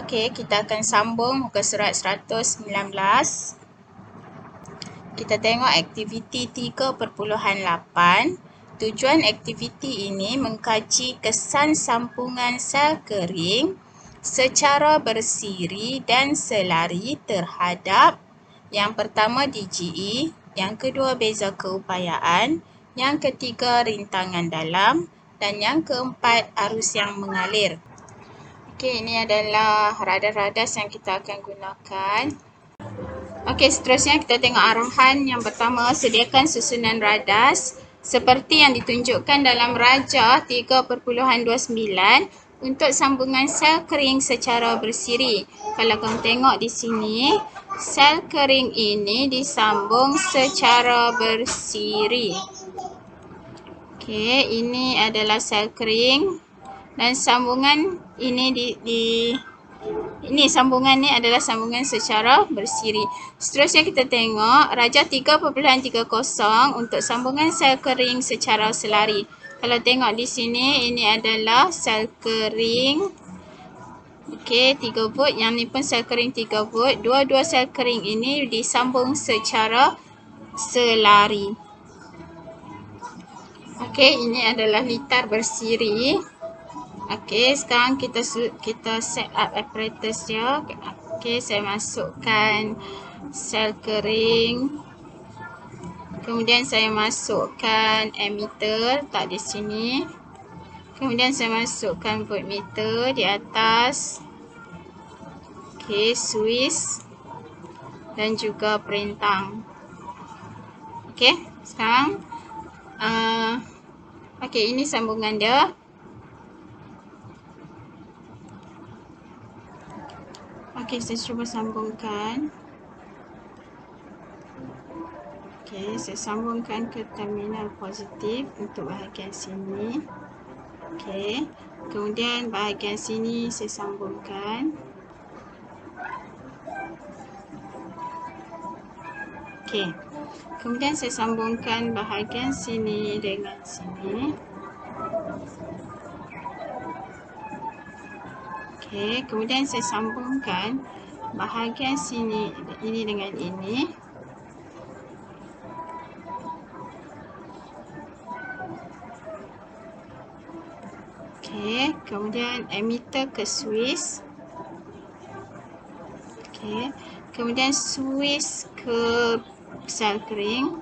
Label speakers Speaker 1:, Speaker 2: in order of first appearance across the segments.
Speaker 1: Okey, kita akan sambung muka surat 119. Kita tengok aktiviti 3.8. Tujuan aktiviti ini mengkaji kesan sampungan sel kering secara bersiri dan selari terhadap yang pertama DGE, yang kedua beza keupayaan, yang ketiga rintangan dalam dan yang keempat arus yang mengalir. Okey, ini adalah radas-radas yang kita akan gunakan. Okey, seterusnya kita tengok arahan. Yang pertama, sediakan susunan radas seperti yang ditunjukkan dalam rajah 3.29 untuk sambungan sel kering secara bersiri. Kalau kamu tengok di sini, sel kering ini disambung secara bersiri. Okey, ini adalah sel kering dan sambungan ini sambungan ni adalah sambungan secara bersiri. Seterusnya kita tengok rajah 3.30 untuk sambungan sel kering secara selari. Kalau tengok di sini, ini adalah sel kering. Okey, 3 volt. Yang ni pun sel kering 3 volt. Dua-dua sel kering ini disambung secara selari. Okey, ini adalah litar bersiri. Okey, sekarang kita set up apparatus dia. Okey, saya masukkan sel kering. Kemudian saya masukkan ammeter, letak di sini. Kemudian saya masukkan voltmeter di atas. Okey, switch dan juga perintang. Okey, sekarang okey, ini sambungan dia. Okey, saya cuba sambungkan. Okey, saya sambungkan ke terminal positif untuk bahagian sini. Okey, kemudian bahagian sini saya sambungkan. Okey, kemudian saya sambungkan bahagian sini dengan sini. Okey, kemudian saya sambungkan bahagian sini ini dengan ini. Okey, kemudian ammeter ke switch. Okey, kemudian switch ke sel kering.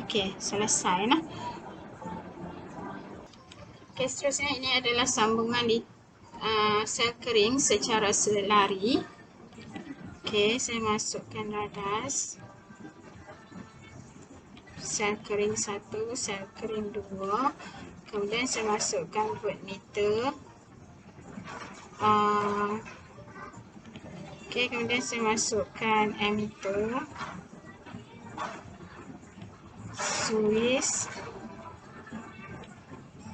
Speaker 1: Okey, selesai nah. Okey, seterusnya ini adalah sambungan di sel kering secara selari. Okey, saya masukkan radas. Sel kering 1, sel kering 2. Kemudian saya masukkan voltmeter. Okey, kemudian saya masukkan ammeter. Switch.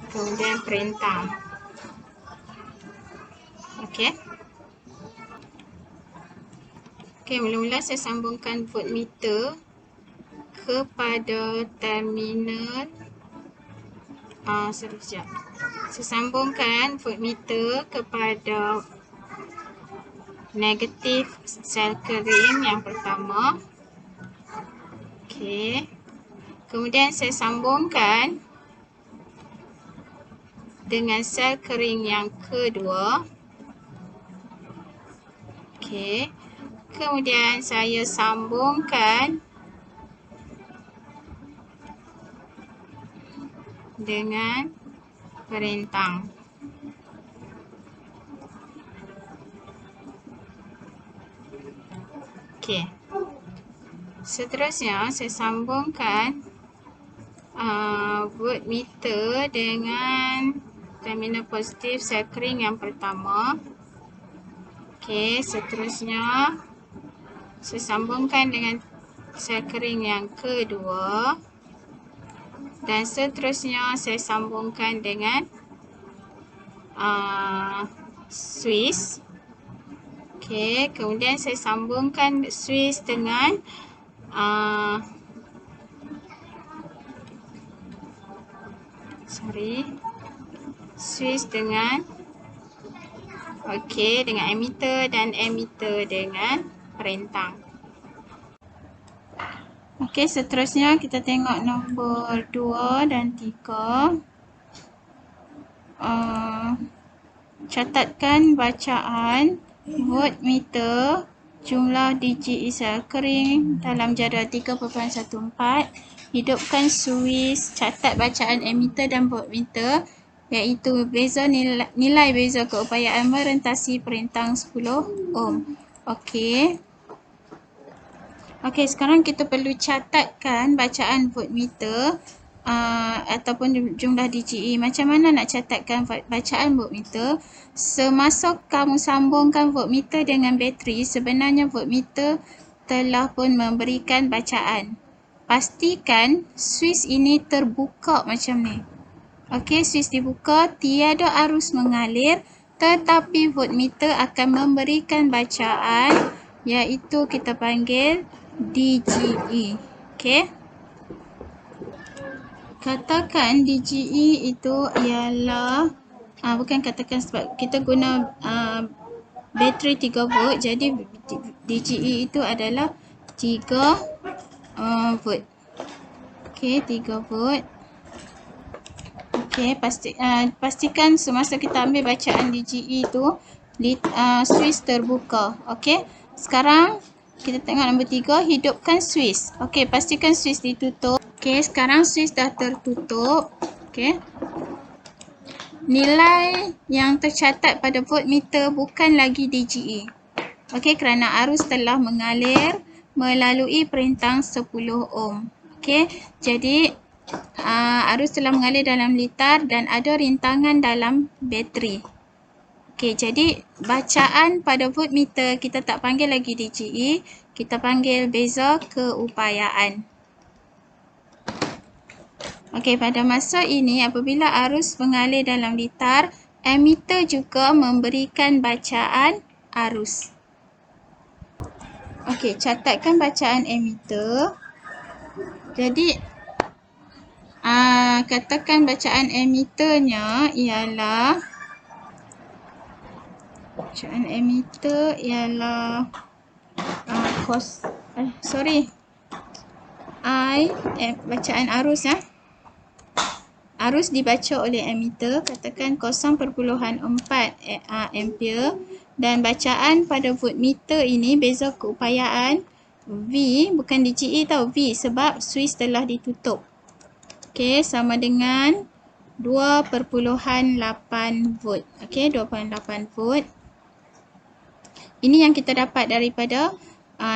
Speaker 1: Kemudian perintang. Okey. Okey, mula-mula saya sambungkan voltmeter kepada terminal. Sekejap. Saya sambungkan voltmeter kepada negatif sel kering yang pertama. Okey. Kemudian saya sambungkan dengan sel kering yang kedua. Okey. Kemudian saya sambungkan dengan perintang. Okey. Seterusnya saya sambungkan voltmeter dengan terminal positif sel kering yang pertama. Okey, seterusnya saya sambungkan dengan sel kering yang kedua. Dan seterusnya saya sambungkan dengan switch. Okey, kemudian saya sambungkan switch dengan switch dengan Okey, dengan emitter dan emitter dengan perintang. Okey, seterusnya kita tengok nombor 2 dan 3. Catatkan bacaan voltmeter jumlah DGE sel kering dalam jadual 3.14. Hidupkan suis, catat bacaan emitter dan voltmeter iaitu nilai beza keupayaan merentasi perintang 10 ohm. Okey. Okey, sekarang kita perlu catatkan bacaan voltmeter ataupun jumlah DGE. Macam mana nak catatkan bacaan voltmeter? Semasa kamu sambungkan voltmeter dengan bateri, sebenarnya voltmeter telah pun memberikan bacaan. Pastikan suis ini terbuka macam ni. Okey, suis dibuka, tiada arus mengalir, tetapi voltmeter akan memberikan bacaan iaitu kita panggil DGE. Okey. Katakan DGE itu ialah bukan katakan sebab kita guna bateri 3 volt, jadi DGE itu adalah 3 volt. Okey, 3 volt. Okey, pastikan semasa kita ambil bacaan DGE itu suis terbuka. Okey. Sekarang kita tengok nombor 3, hidupkan suis. Okey, pastikan suis ditutup. Okey, sekarang suis dah tertutup. Okey. Nilai yang tercatat pada voltmeter bukan lagi DGE. Okey, kerana arus telah mengalir melalui perintang 10 ohm. Okey, jadi arus telah mengalir dalam litar dan ada rintangan dalam bateri. Okey, jadi bacaan pada voltmeter kita tak panggil lagi DGE, kita panggil beza keupayaan. Okey, pada masa ini apabila arus mengalir dalam litar, emitter juga memberikan bacaan arus. Okey, catatkan bacaan emitter. Jadi katakan bacaan emitternya ialah bacaan arus arus dibaca oleh emitter, katakan 0.4 ampere, dan bacaan pada voltmeter ini beza keupayaan V, bukan DGE tau, V sebab suis telah ditutup. Okey, sama dengan 2.8 volt. Okey, 2.8 volt. Ini yang kita dapat daripada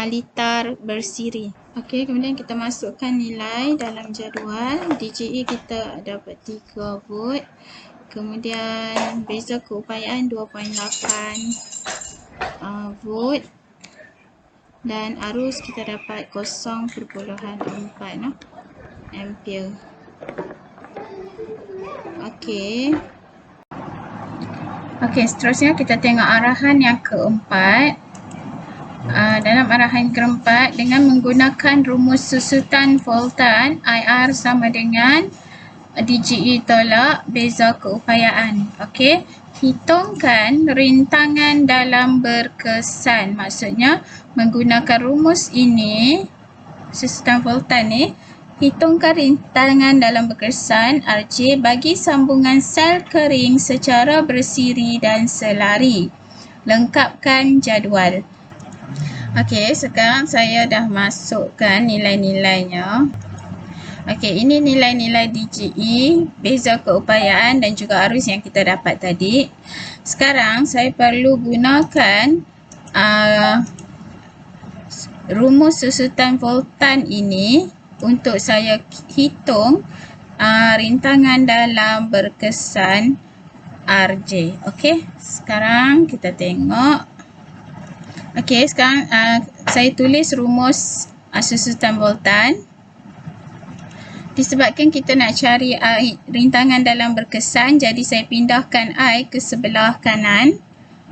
Speaker 1: litar bersiri. Okey, kemudian kita masukkan nilai dalam jadual. DGE kita dapat 3 volt. Kemudian beza keupayaan 2.8 volt. Dan arus kita dapat 0.4 ampere. Okey. Okey, seterusnya kita tengok arahan yang keempat. Dalam arahan keempat, dengan menggunakan rumus susutan voltan, IR sama dengan DGE tolak beza keupayaan. Okey, hitungkan rintangan dalam berkesan. Maksudnya, menggunakan rumus ini, susutan voltan ni, hitungkan rintangan dalam berkesan RJ bagi sambungan sel kering secara bersiri dan selari. Lengkapkan jadual. Okey, sekarang saya dah masukkan nilai-nilainya. Okey, ini nilai-nilai DGE, beza keupayaan dan juga arus yang kita dapat tadi. Sekarang saya perlu gunakan rumus susutan voltan ini untuk saya hitung rintangan dalam berkesan RJ. Okey, sekarang kita tengok. Okey, sekarang saya tulis rumus susutan voltan. Disebabkan kita nak cari rintangan dalam berkesan, jadi saya pindahkan I ke sebelah kanan.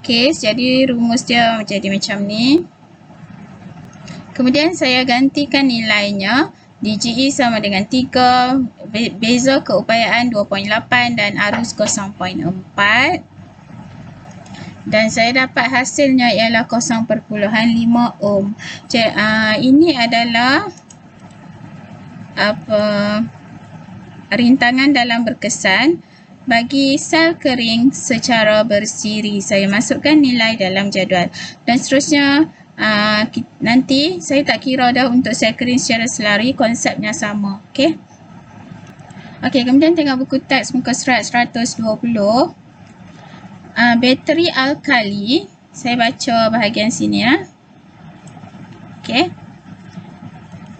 Speaker 1: Okey, jadi rumus dia jadi macam ni. Kemudian saya gantikan nilainya. DGE sama dengan 3, beza keupayaan 2.8 dan arus 0.4. Dan saya dapat hasilnya ialah 0.5 ohm. Ini adalah rintangan dalam berkesan bagi sel kering secara bersiri. Saya masukkan nilai dalam jadual. Dan seterusnya, nanti saya tak kira dah untuk sel kering secara selari, konsepnya sama. Okey. Okey, kemudian tengok buku teks muka surat 120. Bateri alkali. Saya baca bahagian sini ya. Okey.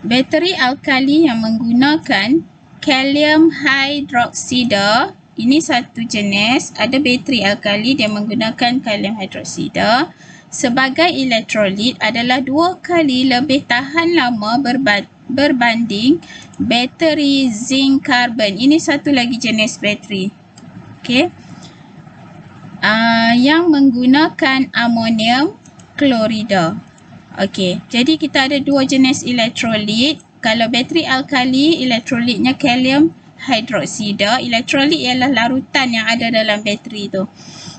Speaker 1: Bateri alkali yang menggunakan kalium hidroksida, ini satu jenis, ada bateri alkali dia menggunakan kalium hidroksida sebagai elektrolit adalah 2 kali lebih tahan lama berbanding bateri zinc karbon. Ini satu lagi jenis bateri. Okey. Yang menggunakan amonium klorida. Okey, jadi kita ada 2 jenis elektrolit. Kalau bateri alkali, elektrolitnya kalium hidroksida. Elektrolit ialah larutan yang ada dalam bateri tu.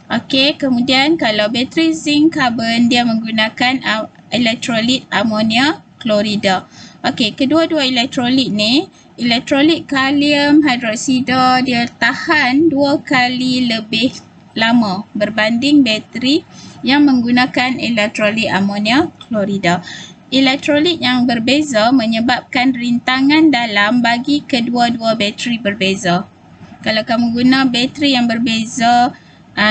Speaker 1: Okey, kemudian kalau bateri zinc karbon, dia menggunakan elektrolit amonia klorida. Okey, kedua-dua elektrolit ni, elektrolit kalium hidroksida dia tahan 2 kali lebih lama berbanding bateri yang menggunakan elektrolit amonia klorida. Elektrolit yang berbeza menyebabkan rintangan dalam bagi kedua-dua bateri berbeza. Kalau kamu guna bateri yang berbeza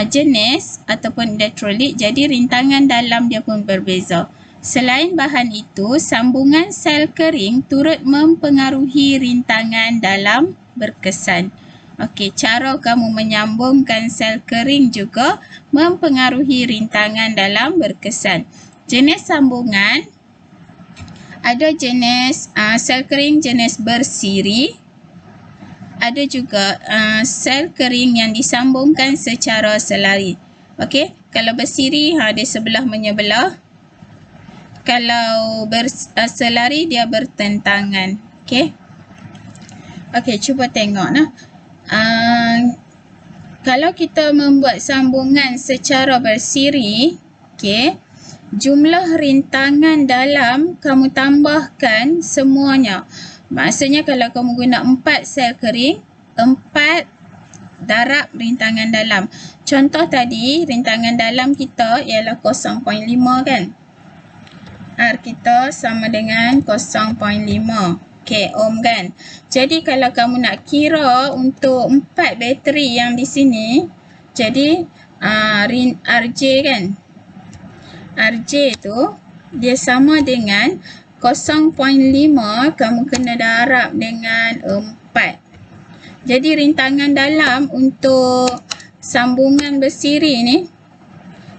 Speaker 1: jenis ataupun elektrolit, jadi rintangan dalam dia pun berbeza. Selain bahan itu, sambungan sel kering turut mempengaruhi rintangan dalam berkesan. Okey, cara kamu menyambungkan sel kering juga mempengaruhi rintangan dalam berkesan. Jenis sambungan, ada jenis sel kering jenis bersiri, ada juga sel kering yang disambungkan secara selari. Okey, kalau bersiri dia sebelah menyebelah. Kalau selari dia bertentangan. Okey. Okey, cuba tengok nah. Kalau kita membuat sambungan secara bersiri, okey, jumlah rintangan dalam kamu tambahkan semuanya. Maksudnya kalau kamu guna 4 sel kering, 4 darab rintangan dalam. Contoh tadi, rintangan dalam kita ialah 0.5 kan? R kita sama dengan 0.5. Okey, ohm kan? Jadi kalau kamu nak kira untuk 4 bateri yang di sini, jadi RJ kan? RJ tu dia sama dengan 0.5 kamu kena darab dengan 4. Jadi rintangan dalam untuk sambungan bersiri ni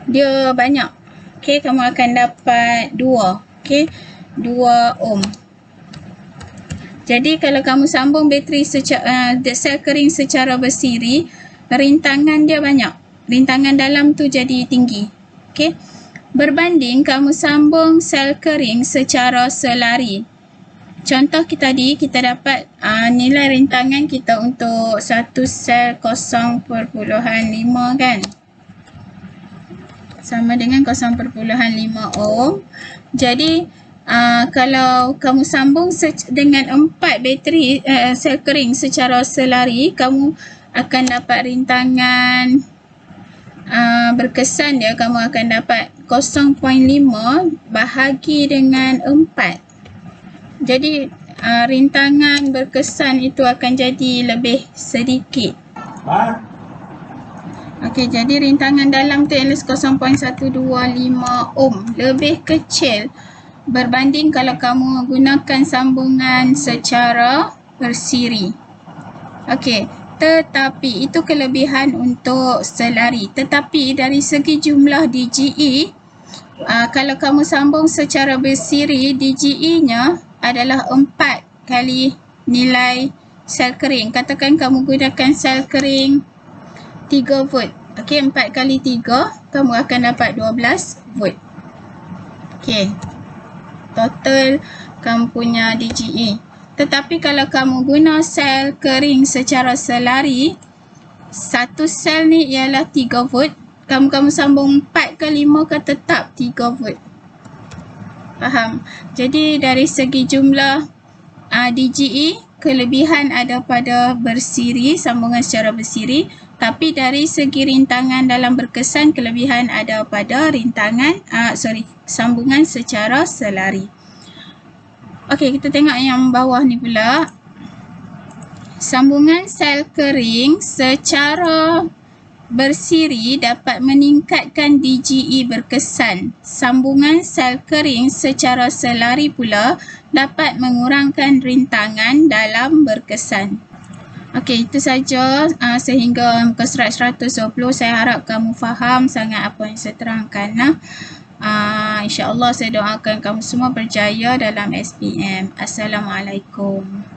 Speaker 1: dia banyak. Okey, kamu akan dapat 2. Okey, 2 ohm. Jadi kalau kamu sambung bateri sel kering secara bersiri, rintangan dia banyak. Rintangan dalam tu jadi tinggi. Okey. Berbanding kamu sambung sel kering secara selari. Contoh tadi kita dapat nilai rintangan kita untuk satu sel 0.5 kan. Sama dengan 0.5 ohm. Jadi kalau kamu sambung dengan 4 bateri sel kering secara selari, kamu akan dapat rintangan berkesan dia, kamu akan dapat 0.5 bahagi dengan 4. Jadi rintangan berkesan itu akan jadi lebih sedikit. Okey, jadi rintangan dalam tu ialah 0.125 ohm, lebih kecil berbanding kalau kamu gunakan sambungan secara bersiri. Okey, tetapi itu kelebihan untuk selari. Tetapi dari segi jumlah DGE, kalau kamu sambung secara bersiri, DGE-nya adalah 4 kali nilai sel kering. Katakan kamu gunakan sel kering 3 volt. Okey, 4 kali 3, kamu akan dapat 12 volt. Okey. Total kamu punya DGE. Tetapi kalau kamu guna sel kering secara selari, satu sel ni ialah 3 volt. kamu sambung 4 ke 5 ke tetap 3 volt. Faham? Jadi dari segi jumlah DGE, kelebihan ada pada bersiri, sambungan secara bersiri, tapi dari segi rintangan dalam berkesan, kelebihan ada pada sambungan secara selari. Okey, kita tengok yang bawah ni pula. Sambungan sel kering secara bersiri dapat meningkatkan DGE berkesan. Sambungan sel kering secara selari pula dapat mengurangkan rintangan dalam berkesan. Okey, itu saja sehingga muka surat 120. Saya harap kamu faham sangat apa yang saya terangkan. InsyaAllah saya doakan kamu semua berjaya dalam SPM. Assalamualaikum.